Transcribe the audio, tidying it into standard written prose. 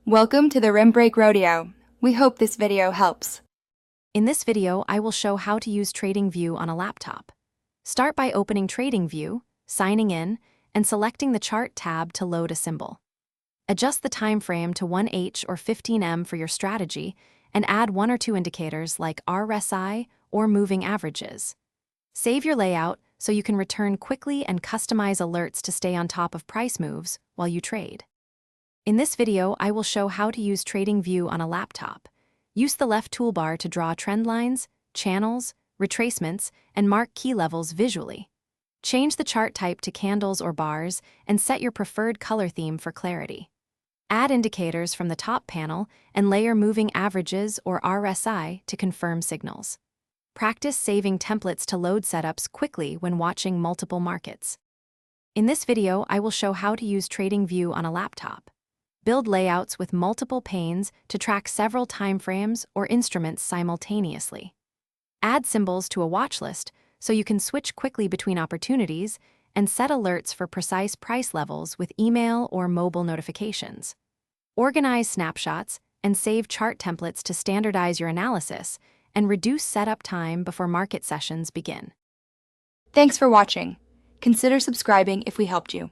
Welcome to the Rim Break Rodeo. We hope this video helps. In this video, I will show how to use TradingView on a laptop. Start by opening TradingView, signing in, and selecting the Chart tab to load a symbol. Adjust the time frame to 1H or 15M for your strategy, and add one or two indicators like RSI or moving averages. Save your layout so you can return quickly and customize alerts to stay on top of price moves while you trade. In this video, I will show how to use TradingView on a laptop. Use the left toolbar to draw trend lines, channels, retracements, and mark key levels visually. Change the chart type to candles or bars and set your preferred color theme for clarity. Add indicators from the top panel and layer moving averages or RSI to confirm signals. Practice saving templates to load setups quickly when watching multiple markets. In this video, I will show how to use TradingView on a laptop. Build layouts with multiple panes to track several timeframes or instruments simultaneously. Add symbols to a watch list so you can switch quickly between opportunities, and set alerts for precise price levels with email or mobile notifications. Organize snapshots and save chart templates to standardize your analysis and reduce setup time before market sessions begin. Thanks for watching. Consider subscribing if we helped you.